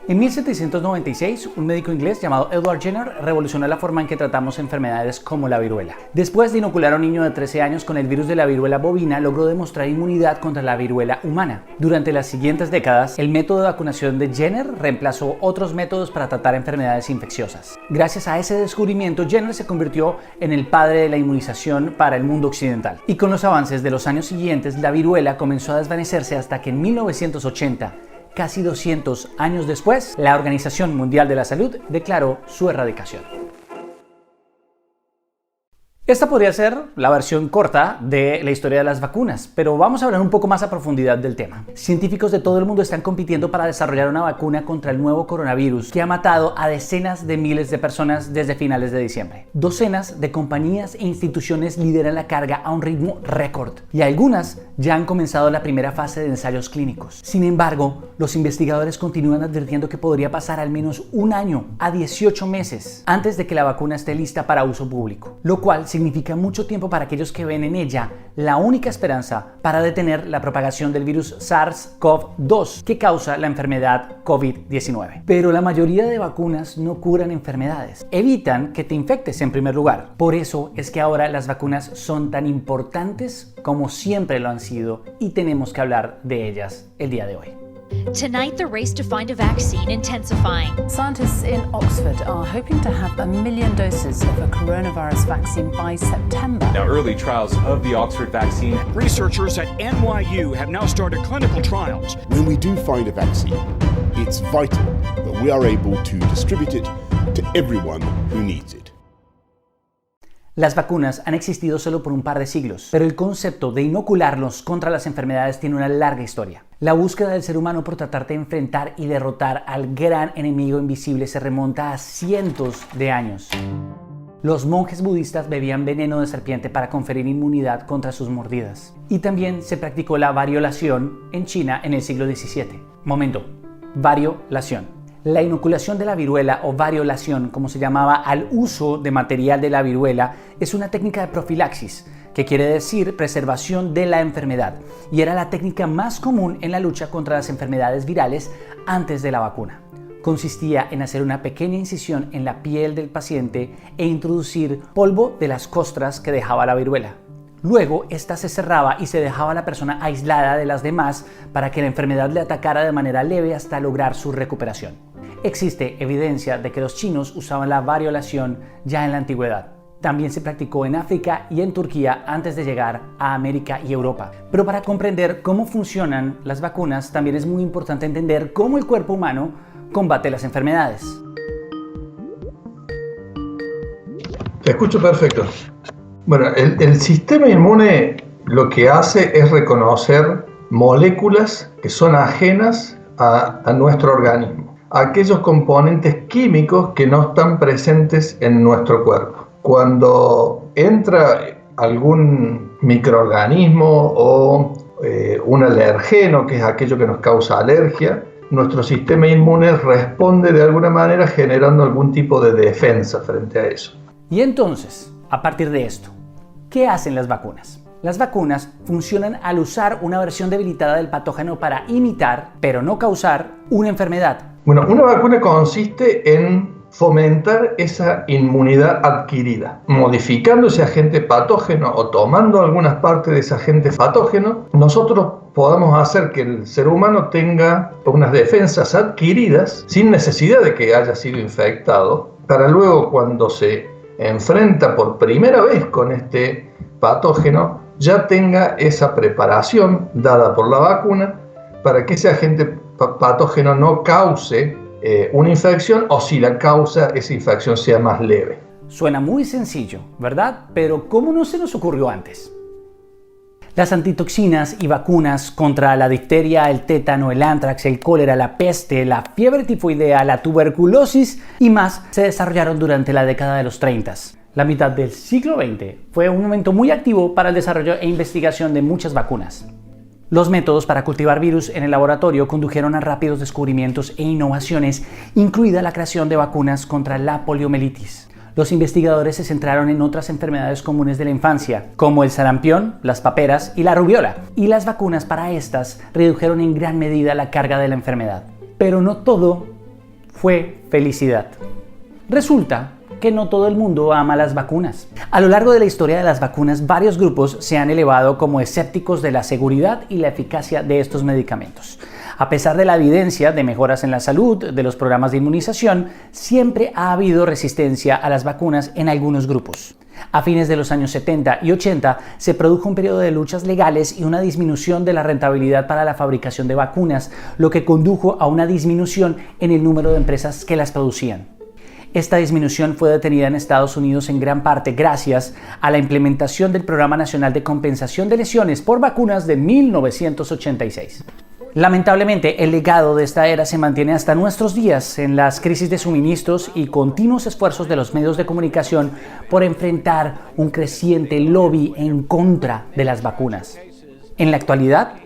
En 1796, un médico inglés llamado Edward Jenner revolucionó la forma en que tratamos enfermedades como la viruela. Después de inocular a un niño de 13 años con el virus de la viruela bovina, logró demostrar inmunidad contra la viruela humana. Durante las siguientes décadas, el método de vacunación de Jenner reemplazó otros métodos para tratar enfermedades infecciosas. Gracias a ese descubrimiento, Jenner se convirtió en el padre de la inmunización para el mundo occidental. Y con los avances de los años siguientes, la viruela comenzó a desvanecerse hasta que en 1980, casi 200 años después, la Organización Mundial de la Salud declaró su erradicación. Esta podría ser la versión corta de la historia de las vacunas, pero vamos a hablar un poco más a profundidad del tema. Científicos de todo el mundo están compitiendo para desarrollar una vacuna contra el nuevo coronavirus que ha matado a decenas de miles de personas desde finales de diciembre. Docenas de compañías e instituciones lideran la carga a un ritmo récord y algunas ya han comenzado la primera fase de ensayos clínicos. Sin embargo, los investigadores continúan advirtiendo que podría pasar al menos un año a 18 meses antes de que la vacuna esté lista para uso público, lo cual significa mucho tiempo para aquellos que ven en ella la única esperanza para detener la propagación del virus SARS-CoV-2 que causa la enfermedad COVID-19. Pero la mayoría de vacunas no curan enfermedades, evitan que te infectes en primer lugar. Por eso es que ahora las vacunas son tan importantes como siempre lo han sido y tenemos que hablar de ellas el día de hoy. Tonight, the race to find a vaccine intensifying. Scientists in Oxford are hoping to have 1 million doses of a coronavirus vaccine by September. Now, early trials of the Oxford vaccine. Researchers at NYU have now started clinical trials. When we do find a vaccine, it's vital that we are able to distribute it to everyone who needs it. Las vacunas han existido solo por un par de siglos, pero el concepto de inocularlos contra las enfermedades tiene una larga historia. La búsqueda del ser humano por tratar de enfrentar y derrotar al gran enemigo invisible se remonta a cientos de años. Los monjes budistas bebían veneno de serpiente para conferir inmunidad contra sus mordidas. Y también se practicó la variolación en China en el siglo XVII. Variolación. La inoculación de la viruela o variolación, como se llamaba al uso de material de la viruela, es una técnica de profilaxis, que quiere decir preservación de la enfermedad, y era la técnica más común en la lucha contra las enfermedades virales antes de la vacuna. Consistía en hacer una pequeña incisión en la piel del paciente e introducir polvo de las costras que dejaba la viruela. Luego, esta se cerraba y se dejaba a la persona aislada de las demás para que la enfermedad le atacara de manera leve hasta lograr su recuperación. Existe evidencia de que los chinos usaban la variolación ya en la antigüedad. También se practicó en África y en Turquía antes de llegar a América y Europa. Pero para comprender cómo funcionan las vacunas, también es muy importante entender cómo el cuerpo humano combate las enfermedades. Te escucho perfecto. Bueno, el sistema inmune lo que hace es reconocer moléculas que son ajenas a nuestro organismo, aquellos componentes químicos que no están presentes en nuestro cuerpo. Cuando entra algún microorganismo o un alergeno, que es aquello que nos causa alergia, nuestro sistema inmune responde de alguna manera generando algún tipo de defensa frente a eso. Y entonces, a partir de esto, ¿qué hacen las vacunas? Las vacunas funcionan al usar una versión debilitada del patógeno para imitar, pero no causar, una enfermedad. Bueno, una vacuna consiste en fomentar esa inmunidad adquirida. Modificando ese agente patógeno o tomando algunas partes de ese agente patógeno, nosotros podamos hacer que el ser humano tenga unas defensas adquiridas sin necesidad de que haya sido infectado, para luego cuando se enfrenta por primera vez con este patógeno, ya tenga esa preparación dada por la vacuna para que ese agente patógeno no cause una infección, o si la causa, esa infección sea más leve. Suena muy sencillo, ¿verdad? Pero ¿cómo no se nos ocurrió antes? Las antitoxinas y vacunas contra la difteria, el tétano, el ántrax, el cólera, la peste, la fiebre tifoidea, la tuberculosis y más se desarrollaron durante la década de los 30. La mitad del siglo XX fue un momento muy activo para el desarrollo e investigación de muchas vacunas. Los métodos para cultivar virus en el laboratorio condujeron a rápidos descubrimientos e innovaciones, incluida la creación de vacunas contra la poliomielitis. Los investigadores se centraron en otras enfermedades comunes de la infancia, como el sarampión, las paperas y la rubiola, y las vacunas para estas redujeron en gran medida la carga de la enfermedad. Pero no todo fue felicidad. Resulta que no todo el mundo ama las vacunas. A lo largo de la historia de las vacunas, varios grupos se han elevado como escépticos de la seguridad y la eficacia de estos medicamentos. A pesar de la evidencia de mejoras en la salud, de los programas de inmunización, siempre ha habido resistencia a las vacunas en algunos grupos. A fines de los años 70 y 80 se produjo un periodo de luchas legales y una disminución de la rentabilidad para la fabricación de vacunas, lo que condujo a una disminución en el número de empresas que las producían. Esta disminución fue detenida en Estados Unidos en gran parte gracias a la implementación del Programa Nacional de Compensación de Lesiones por Vacunas de 1986. Lamentablemente, el legado de esta era se mantiene hasta nuestros días en las crisis de suministros y continuos esfuerzos de los medios de comunicación por enfrentar un creciente lobby en contra de las vacunas. En la actualidad,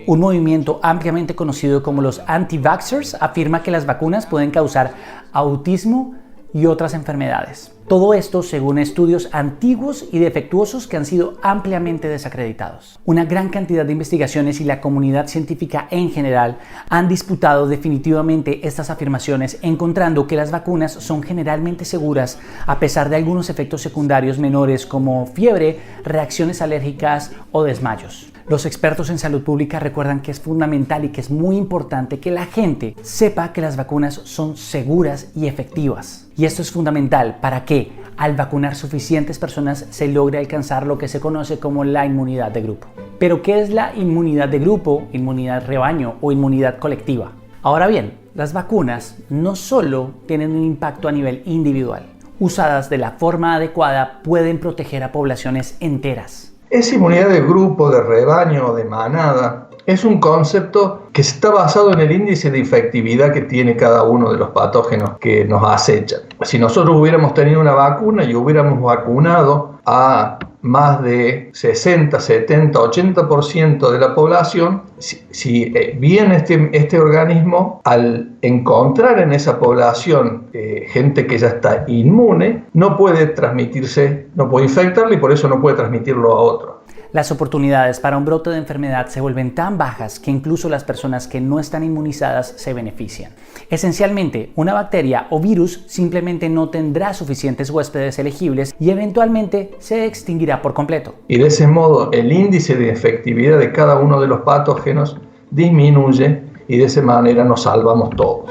un movimiento ampliamente conocido como los anti-vaxxers afirma que las vacunas pueden causar autismo y otras enfermedades. Todo esto según estudios antiguos y defectuosos que han sido ampliamente desacreditados. Una gran cantidad de investigaciones y la comunidad científica en general han disputado definitivamente estas afirmaciones, encontrando que las vacunas son generalmente seguras a pesar de algunos efectos secundarios menores como fiebre, reacciones alérgicas o desmayos. Los expertos en salud pública recuerdan que es fundamental y que es muy importante que la gente sepa que las vacunas son seguras y efectivas. Y esto es fundamental para que al vacunar suficientes personas se logre alcanzar lo que se conoce como la inmunidad de grupo. ¿Pero qué es la inmunidad de grupo, inmunidad rebaño o inmunidad colectiva? Ahora bien, las vacunas no solo tienen un impacto a nivel individual. Usadas de la forma adecuada pueden proteger a poblaciones enteras. Esa inmunidad de grupo, de rebaño o de manada es un concepto que está basado en el índice de infectividad que tiene cada uno de los patógenos que nos acechan. Si nosotros hubiéramos tenido una vacuna y hubiéramos vacunado a más de 60, 70, 80% de la población, si bien este organismo, al encontrar en esa población gente que ya está inmune, no puede transmitirse, no puede infectarle y por eso no puede transmitirlo a otro. Las oportunidades para un brote de enfermedad se vuelven tan bajas que incluso las personas que no están inmunizadas se benefician. Esencialmente, una bacteria o virus simplemente no tendrá suficientes huéspedes elegibles y eventualmente se extinguirá por completo. Y de ese modo, el índice de efectividad de cada uno de los patógenos disminuye y de esa manera nos salvamos todos.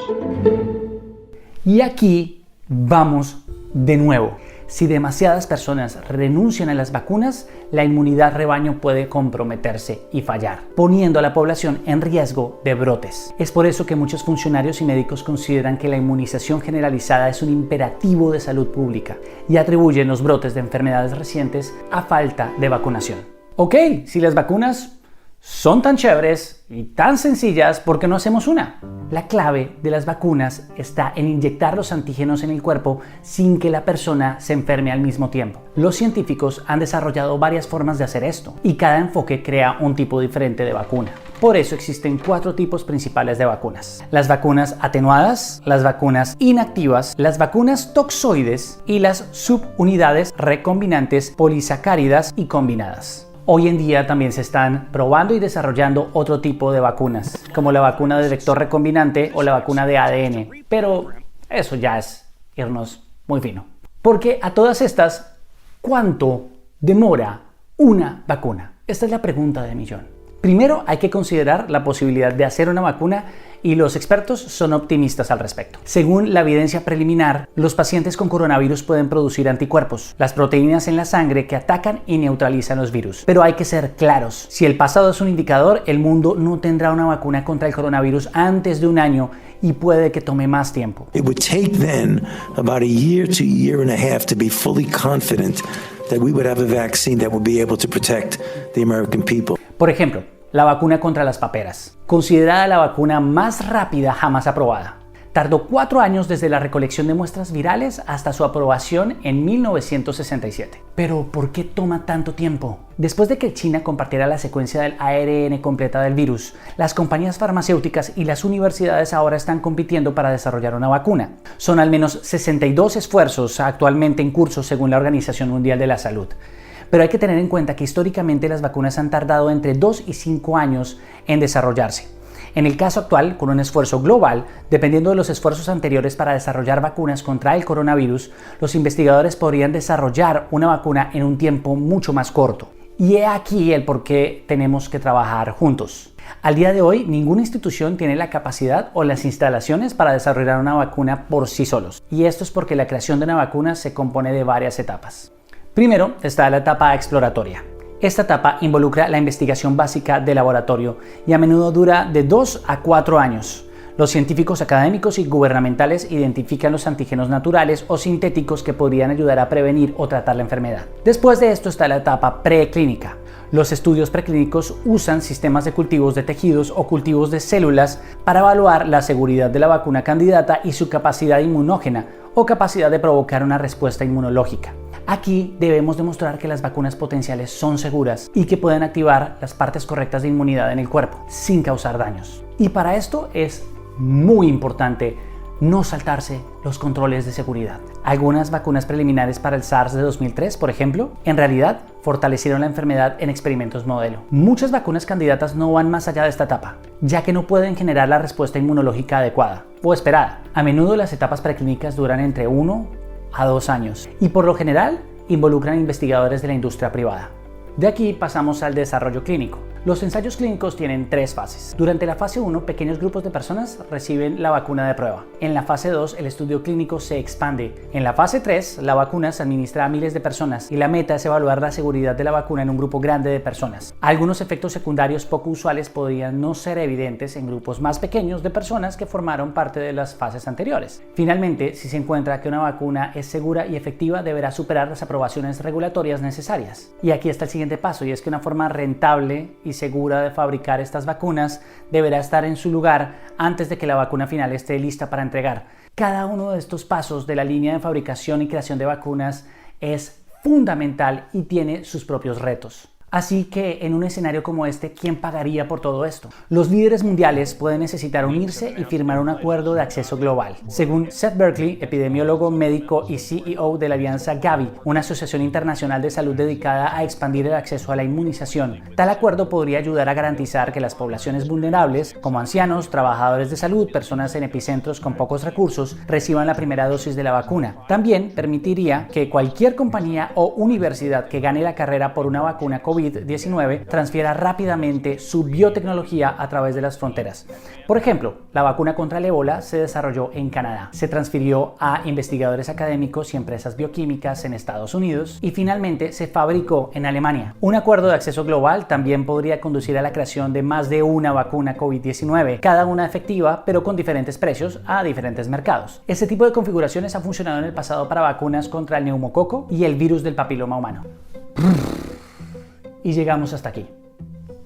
Y aquí vamos de nuevo. Si demasiadas personas renuncian a las vacunas, la inmunidad rebaño puede comprometerse y fallar, poniendo a la población en riesgo de brotes. Es por eso que muchos funcionarios y médicos consideran que la inmunización generalizada es un imperativo de salud pública y atribuyen los brotes de enfermedades recientes a falta de vacunación. Ok, si las vacunas son tan chéveres y tan sencillas, ¿por qué no hacemos una? La clave de las vacunas está en inyectar los antígenos en el cuerpo sin que la persona se enferme al mismo tiempo. Los científicos han desarrollado varias formas de hacer esto y cada enfoque crea un tipo diferente de vacuna. Por eso existen 4 tipos principales de vacunas: las vacunas atenuadas, las vacunas inactivas, las vacunas toxoides y las subunidades recombinantes polisacáridas y combinadas. Hoy en día también se están probando y desarrollando otro tipo de vacunas, como la vacuna de vector recombinante o la vacuna de ADN, pero eso ya es irnos muy fino. Porque a todas estas, ¿cuánto demora una vacuna? Esta es la pregunta de millón. Primero hay que considerar la posibilidad de hacer una vacuna y los expertos son optimistas al respecto. Según la evidencia preliminar, los pacientes con coronavirus pueden producir anticuerpos, las proteínas en la sangre que atacan y neutralizan los virus. Pero hay que ser claros, si el pasado es un indicador, el mundo no tendrá una vacuna contra el coronavirus antes de un año y puede que tome más tiempo. It would take then about a year to a year and a half to be fully confident that we would have a vaccine that would be able to protect the American people. Por ejemplo, la vacuna contra las paperas, considerada la vacuna más rápida jamás aprobada. Tardó 4 años desde la recolección de muestras virales hasta su aprobación en 1967. Pero, ¿por qué toma tanto tiempo? Después de que China compartiera la secuencia del ARN completa del virus, las compañías farmacéuticas y las universidades ahora están compitiendo para desarrollar una vacuna. Son al menos 62 esfuerzos actualmente en curso según la Organización Mundial de la Salud. Pero hay que tener en cuenta que históricamente las vacunas han tardado entre 2 y 5 años en desarrollarse. En el caso actual, con un esfuerzo global, dependiendo de los esfuerzos anteriores para desarrollar vacunas contra el coronavirus, los investigadores podrían desarrollar una vacuna en un tiempo mucho más corto. Y he aquí el por qué tenemos que trabajar juntos. Al día de hoy, ninguna institución tiene la capacidad o las instalaciones para desarrollar una vacuna por sí solos. Y esto es porque la creación de una vacuna se compone de varias etapas. Primero está la etapa exploratoria. Esta etapa involucra la investigación básica de laboratorio y a menudo dura de 2 a 4 años. Los científicos académicos y gubernamentales identifican los antígenos naturales o sintéticos que podrían ayudar a prevenir o tratar la enfermedad. Después de esto está la etapa preclínica. Los estudios preclínicos usan sistemas de cultivos de tejidos o cultivos de células para evaluar la seguridad de la vacuna candidata y su capacidad inmunógena o capacidad de provocar una respuesta inmunológica. Aquí debemos demostrar que las vacunas potenciales son seguras y que pueden activar las partes correctas de inmunidad en el cuerpo sin causar daños. Y para esto es muy importante no saltarse los controles de seguridad. Algunas vacunas preliminares para el SARS de 2003, por ejemplo, en realidad fortalecieron la enfermedad en experimentos modelo. Muchas vacunas candidatas no van más allá de esta etapa, ya que no pueden generar la respuesta inmunológica adecuada o esperada. A menudo las etapas preclínicas duran entre 1 a 2 años y por lo general involucran investigadores de la industria privada. De aquí pasamos al desarrollo clínico. Los ensayos clínicos tienen 3 fases. Durante la fase 1, pequeños grupos de personas reciben la vacuna de prueba. En la fase 2, el estudio clínico se expande. En la fase 3, la vacuna se administra a miles de personas y la meta es evaluar la seguridad de la vacuna en un grupo grande de personas. Algunos efectos secundarios poco usuales podrían no ser evidentes en grupos más pequeños de personas que formaron parte de las fases anteriores. Finalmente, si se encuentra que una vacuna es segura y efectiva, deberá superar las aprobaciones regulatorias necesarias. Y aquí está el siguiente paso, y es que una forma rentable y segura de fabricar estas vacunas deberá estar en su lugar antes de que la vacuna final esté lista para entregar. Cada uno de estos pasos de la línea de fabricación y creación de vacunas es fundamental y tiene sus propios retos. Así que en un escenario como este, ¿quién pagaría por todo esto? Los líderes mundiales pueden necesitar unirse y firmar un acuerdo de acceso global. Según Seth Berkley, epidemiólogo, médico y CEO de la alianza Gavi, una asociación internacional de salud dedicada a expandir el acceso a la inmunización, tal acuerdo podría ayudar a garantizar que las poblaciones vulnerables, como ancianos, trabajadores de salud, personas en epicentros con pocos recursos, reciban la primera dosis de la vacuna. También permitiría que cualquier compañía o universidad que gane la carrera por una vacuna COVID-19 transfiera rápidamente su biotecnología a través de las fronteras. Por ejemplo, la vacuna contra el ébola se desarrolló en Canadá, se transfirió a investigadores académicos y empresas bioquímicas en Estados Unidos y finalmente se fabricó en Alemania. Un acuerdo de acceso global también podría conducir a la creación de más de una vacuna COVID-19, cada una efectiva pero con diferentes precios a diferentes mercados. Este tipo de configuraciones ha funcionado en el pasado para vacunas contra el neumococo y el virus del papiloma humano. Y llegamos hasta aquí.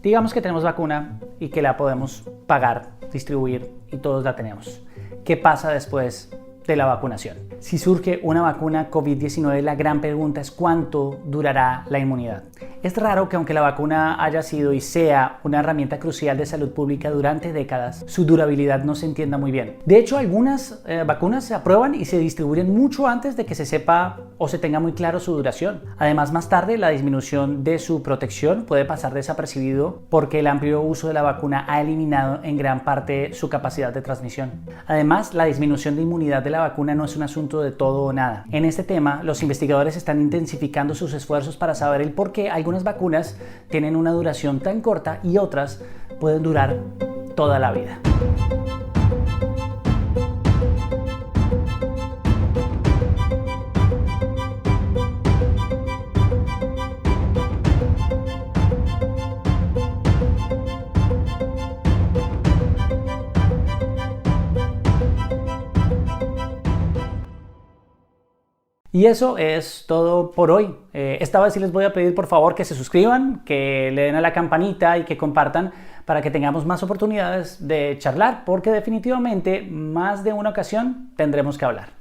Digamos que tenemos vacuna y que la podemos pagar, distribuir y todos la tenemos. ¿Qué pasa después de la vacunación? Si surge una vacuna COVID-19, la gran pregunta es ¿cuánto durará la inmunidad? Es raro que aunque la vacuna haya sido y sea una herramienta crucial de salud pública durante décadas, su durabilidad no se entienda muy bien. De hecho, algunas vacunas se aprueban y se distribuyen mucho antes de que se sepa o se tenga muy claro su duración. Además, más tarde, la disminución de su protección puede pasar desapercibido porque el amplio uso de la vacuna ha eliminado en gran parte su capacidad de transmisión. Además, la disminución de inmunidad de la vacuna no es un asunto de todo o nada. En este tema, los investigadores están intensificando sus esfuerzos para saber el por qué algunas vacunas tienen una duración tan corta y otras pueden durar toda la vida. Y eso es todo por hoy. Esta vez sí les voy a pedir por favor que se suscriban, que le den a la campanita y que compartan para que tengamos más oportunidades de charlar, porque definitivamente más de una ocasión tendremos que hablar.